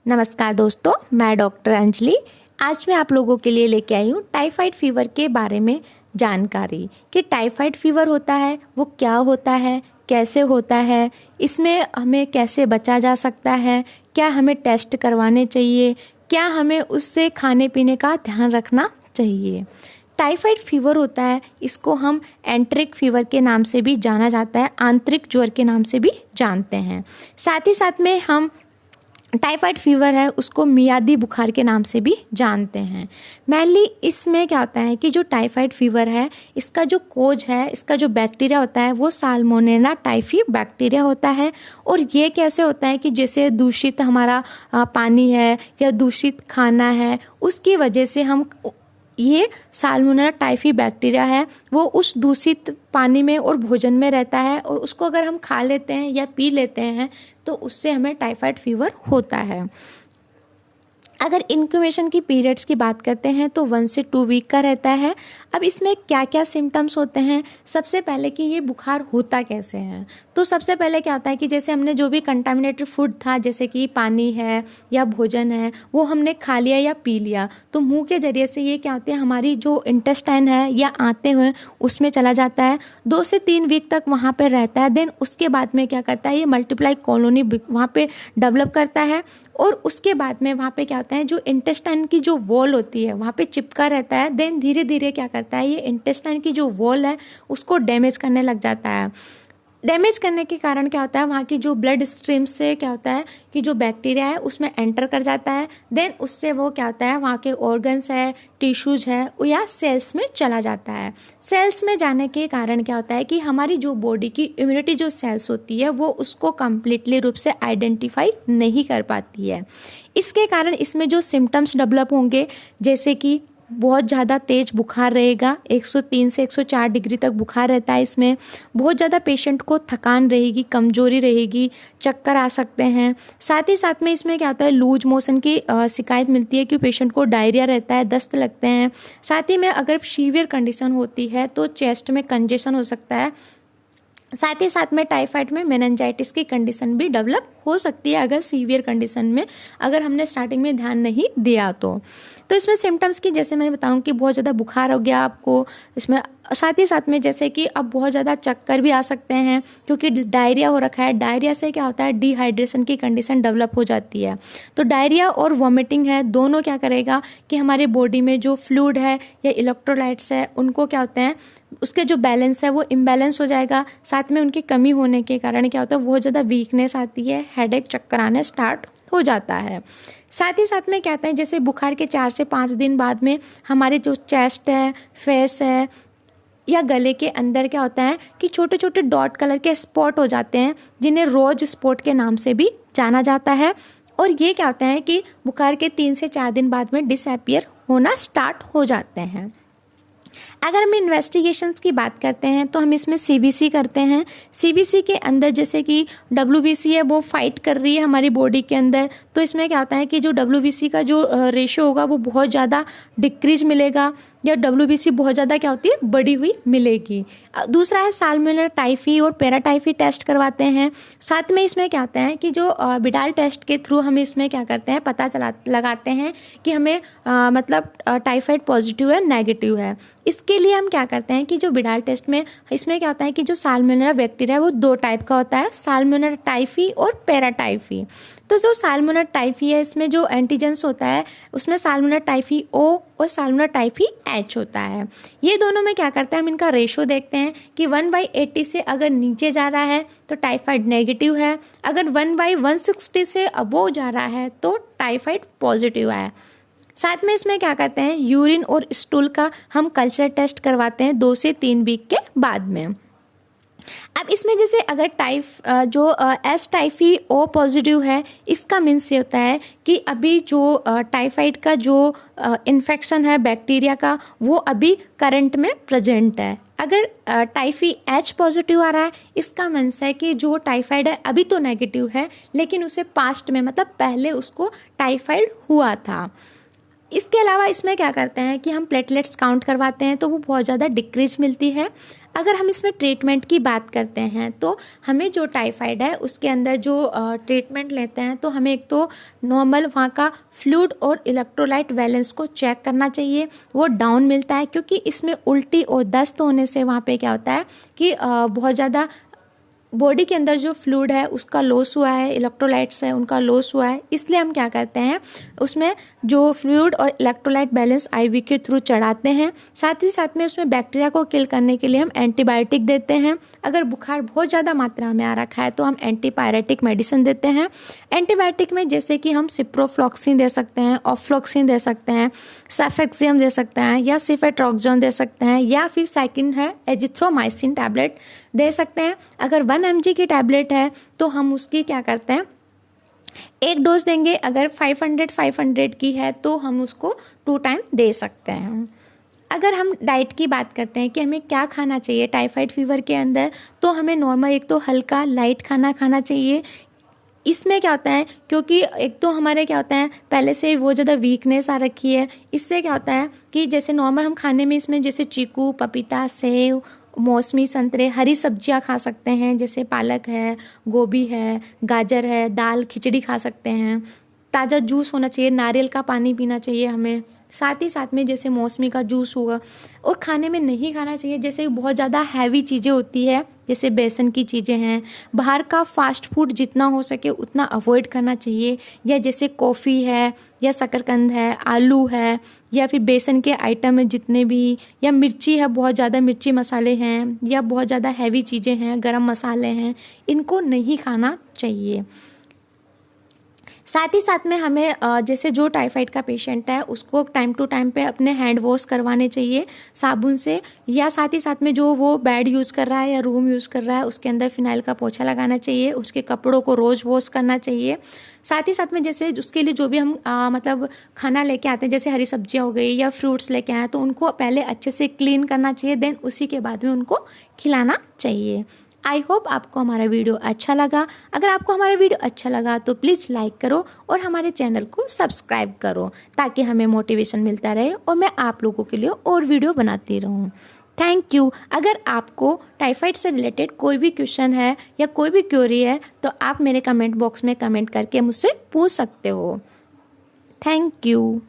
नमस्कार दोस्तों, मैं डॉक्टर अंजलि। आज मैं आप लोगों के लिए लेके आई हूँ टाइफाइड फीवर के बारे में जानकारी कि टाइफाइड फीवर होता है वो क्या होता है, कैसे होता है, इसमें हमें कैसे बचा जा सकता है, क्या हमें टेस्ट करवाने चाहिए, क्या हमें उससे खाने पीने का ध्यान रखना चाहिए। टाइफाइड फीवर होता है, इसको हम एंट्रिक फीवर के नाम से भी जाना जाता है, आंतरिक ज्वर के नाम से भी जानते हैं। साथ ही साथ में हम टाइफाइड फीवर है उसको मियादी बुखार के नाम से भी जानते हैं। मेनली इसमें क्या होता है कि जो टाइफाइड फीवर है इसका जो कोज है, इसका जो बैक्टीरिया होता है वो साल्मोनेला टाइफी बैक्टीरिया होता है। और ये कैसे होता है कि जैसे दूषित हमारा पानी है या दूषित खाना है, उसकी वजह से हम ये साल्मोनेला टाइफी बैक्टीरिया है वो उस दूषित पानी में और भोजन में रहता है, और उसको अगर हम खा लेते हैं या पी लेते हैं तो उससे हमें टाइफाइड फीवर होता है। अगर इंक्यूबेशन की पीरियड्स की बात करते हैं तो 1 से 2 वीक का रहता है। अब इसमें क्या क्या सिम्टम्स होते हैं, सबसे पहले कि ये बुखार होता कैसे है। तो सबसे पहले क्या होता है कि जैसे हमने जो भी कंटामिनेटेड फूड था, जैसे कि पानी है या भोजन है, वो हमने खा लिया या पी लिया, तो मुंह के जरिए से ये क्या होती है, हमारी जो इंटेस्टाइन है या आते हुए उसमें चला जाता है। 2 से 3 वीक तक वहाँ पर रहता है। देन उसके बाद में क्या करता है, ये मल्टीप्लाई कॉलोनी वहाँ पे डेवलप करता है, और उसके बाद में वहाँ पे क्या होता है, जो इंटेस्टाइन की जो वॉल होती है वहाँ पे चिपका रहता है। देन धीरे धीरे क्या करता है, ये इंटेस्टाइन की जो वॉल है उसको डैमेज करने लग जाता है। डैमेज करने के कारण क्या होता है, वहाँ की जो ब्लड स्ट्रीम से क्या होता है कि जो बैक्टीरिया है उसमें एंटर कर जाता है। देन उससे वो क्या होता है, वहाँ के ऑर्गन्स है, टिश्यूज है या सेल्स में चला जाता है। सेल्स में जाने के कारण क्या होता है कि हमारी जो बॉडी की इम्यूनिटी जो सेल्स होती है वो उसको कम्प्लीटली रूप से आइडेंटिफाई नहीं कर पाती है। इसके कारण इसमें जो सिम्टम्स डेवलप होंगे, जैसे कि बहुत ज़्यादा तेज़ बुखार रहेगा, 103 से 104 डिग्री तक बुखार रहता है। इसमें बहुत ज़्यादा पेशेंट को थकान रहेगी, कमजोरी रहेगी, चक्कर आ सकते हैं। साथ ही साथ में इसमें क्या होता है, लूज मोशन की शिकायत मिलती है कि पेशेंट को डायरिया रहता है, दस्त लगते हैं। साथ ही में अगर सीवियर कंडीशन होती है तो चेस्ट में कंजेशन हो सकता है। साथ ही साथ में टाइफाइड में मेनिंजाइटिस की कंडीशन भी डेवलप हो सकती है, अगर सीवियर कंडीशन में अगर हमने स्टार्टिंग में ध्यान नहीं दिया तो इसमें सिम्टम्स की जैसे मैं बताऊं कि बहुत ज़्यादा बुखार हो गया आपको, इसमें साथ ही साथ में जैसे कि अब बहुत ज़्यादा चक्कर भी आ सकते हैं क्योंकि डायरिया हो रखा है। डायरिया से क्या होता है, डिहाइड्रेशन की कंडीशन डेवलप हो जाती है। तो डायरिया और वॉमिटिंग है, दोनों क्या करेगा कि हमारे बॉडी में जो फ्लूइड है या इलेक्ट्रोलाइट्स है उनको क्या होते हैं, उसके जो बैलेंस है वो इम्बैलेंस हो जाएगा। साथ में उनकी कमी होने के कारण क्या होता है, बहुत ज़्यादा वीकनेस आती है, हेडेक, चक्कर आने स्टार्ट हो जाता है। साथ ही साथ में क्या होता है, जैसे बुखार के 4 से 5 दिन बाद में हमारे जो चेस्ट है, फेस है या गले के अंदर क्या होता है कि छोटे छोटे डॉट कलर के स्पॉट हो जाते हैं, जिन्हें रोज स्पॉट के नाम से भी जाना जाता है। और ये क्या होता है कि बुखार के 3 से 4 दिन बाद में डिसअपीयर होना स्टार्ट हो जाते हैं। अगर हम इन्वेस्टिगेशंस की बात करते हैं तो हम इसमें सीबीसी करते हैं। सीबीसी के अंदर जैसे कि डब्ल्यूबीसी है वो फाइट कर रही है हमारी बॉडी के अंदर, तो इसमें क्या होता है कि जो डब्ल्यूबीसी का जो रेशियो होगा वो बहुत ज़्यादा डिक्रीज मिलेगा, या डब्ल्यूबीसी बहुत ज़्यादा क्या होती है, बढ़ी हुई मिलेगी। दूसरा है साल्मोनेला टाइफी और पैराटाइफी टेस्ट करवाते हैं। साथ में इसमें क्या होता है कि जो विडाल टेस्ट के थ्रू हम इसमें क्या करते हैं, पता लगाते हैं कि हमें मतलब टाइफाइड पॉजिटिव है नेगेटिव है। इसके लिए हम क्या करते हैं कि जो विडाल टेस्ट में इसमें क्या होता है कि जो साल्मोनेला बैक्टीरिया है वो 2 टाइप का होता है, साल्मोनेला टाइफी और पैराटाइफी। तो जो साल्मोनेला टाइफी है इसमें जो एंटीजेंस होता है उसमें साल्मोनेला टाइफी ओ और साल्मोनेला टाइफी एच होता है। ये दोनों में क्या करते हैं, हम इनका रेशो देखते हैं कि 1/80 से अगर नीचे जा रहा है तो टाइफाइड नेगेटिव है, अगर 1/160 से अबोव जा रहा है तो टाइफाइड पॉजिटिव है। साथ में इसमें क्या करते हैं, यूरिन और स्टूल का हम कल्चर टेस्ट करवाते हैं 2 से 3 वीक के बाद में। अब इसमें जैसे अगर जो एस टाइफी ओ पॉजिटिव है, इसका मीन्स ये होता है कि अभी जो टाइफाइड का जो इन्फेक्शन है बैक्टीरिया का वो अभी करंट में प्रेजेंट है। अगर टाइफी एच पॉजिटिव आ रहा है, इसका मीन्स है कि जो टाइफाइड है अभी तो नेगेटिव है लेकिन उसे पास्ट में मतलब पहले उसको टाइफाइड हुआ था। इसके अलावा इसमें क्या करते हैं कि हम प्लेटलेट्स काउंट करवाते हैं तो वो बहुत ज़्यादा डिक्रीज मिलती है। अगर हम इसमें ट्रीटमेंट की बात करते हैं तो हमें जो टाइफाइड है उसके अंदर जो ट्रीटमेंट लेते हैं तो हमें एक तो नॉर्मल वहाँ का फ्लूइड और इलेक्ट्रोलाइट बैलेंस को चेक करना चाहिए, वो डाउन मिलता है क्योंकि इसमें उल्टी और दस्त होने से वहाँ पे क्या होता है कि बहुत ज़्यादा बॉडी के अंदर जो फ्लूइड है उसका लॉस हुआ है, इलेक्ट्रोलाइट्स है उनका लॉस हुआ है, इसलिए हम क्या करते हैं उसमें जो फ्लूइड और इलेक्ट्रोलाइट बैलेंस आईवी के थ्रू चढ़ाते हैं। साथ ही साथ में उसमें बैक्टीरिया को किल करने के लिए हम एंटीबायोटिक देते हैं। अगर बुखार बहुत ज़्यादा मात्रा में आ रखा है तो हम एंटीपायरेटिक मेडिसिन देते हैं। एंटीबायोटिक में जैसे कि हम सिप्रोफ्लॉक्सिन दे सकते हैं, ऑफ्लॉक्सिन दे सकते हैं, सेफेक्सियम दे सकते हैं या सिफेट्रॉक्सोन दे सकते हैं या फिर सेकंड है एजिथ्रोमाइसिन टैबलेट दे सकते हैं। अगर 1 mg की टैबलेट है तो हम उसकी क्या करते हैं एक डोज देंगे। अगर 500 की है तो हम उसको 2 टाइम दे सकते हैं। अगर हम डाइट की बात करते हैं कि हमें क्या खाना चाहिए टाइफाइड फीवर के अंदर, तो हमें नॉर्मल एक तो हल्का लाइट खाना खाना चाहिए। इसमें क्या होता है क्योंकि एक तो हमारे क्या होता है पहले से वो ज़्यादा वीकनेस आ रखी है, इससे क्या होता है कि जैसे नॉर्मल हम खाने में इसमें जैसे चीकू, पपीता, सेव, मौसमी, संतरे, हरी सब्जियां खा सकते हैं जैसे पालक है, गोभी है, गाजर है, दाल खिचड़ी खा सकते हैं। ताज़ा जूस होना चाहिए, नारियल का पानी पीना चाहिए हमें। साथ ही साथ में जैसे मौसमी का जूस हुआ। और खाने में नहीं खाना चाहिए जैसे बहुत ज़्यादा हैवी चीज़ें होती है जैसे बेसन की चीज़ें हैं, बाहर का फास्ट फूड जितना हो सके उतना अवॉइड करना चाहिए। या जैसे कॉफ़ी है या शकरकंद है, आलू है या फिर बेसन के आइटम है जितने भी, या मिर्ची है, बहुत ज़्यादा मिर्ची मसाले हैं या बहुत ज़्यादा हैवी चीज़ें हैं, गरम मसाले हैं, इनको नहीं खाना चाहिए। साथ ही साथ में हमें जैसे जो टाइफाइड का पेशेंट है उसको टाइम टू टाइम पे अपने हैंड वॉश करवाने चाहिए साबुन से, या साथ ही साथ में जो वो बेड यूज़ कर रहा है या रूम यूज़ कर रहा है उसके अंदर फिनाइल का पोछा लगाना चाहिए, उसके कपड़ों को रोज़ वॉश करना चाहिए। साथ ही साथ में जैसे उसके लिए जो भी हम मतलब खाना लेके आते हैं जैसे हरी सब्जियां हो गई या फ्रूट्स लेके आए तो उनको पहले अच्छे से क्लीन करना चाहिए, देन उसी के बाद में उनको खिलाना चाहिए। आई होप आपको हमारा वीडियो अच्छा लगा। अगर आपको हमारा वीडियो अच्छा लगा तो प्लीज़ लाइक करो और हमारे चैनल को सब्सक्राइब करो ताकि हमें मोटिवेशन मिलता रहे और मैं आप लोगों के लिए और वीडियो बनाती रहूँ। Thank you. अगर आपको टाइफाइड से रिलेटेड कोई भी क्वेश्चन है या कोई भी क्वेरी है तो आप मेरे कमेंट बॉक्स में कमेंट करके मुझसे पूछ सकते हो। Thank you.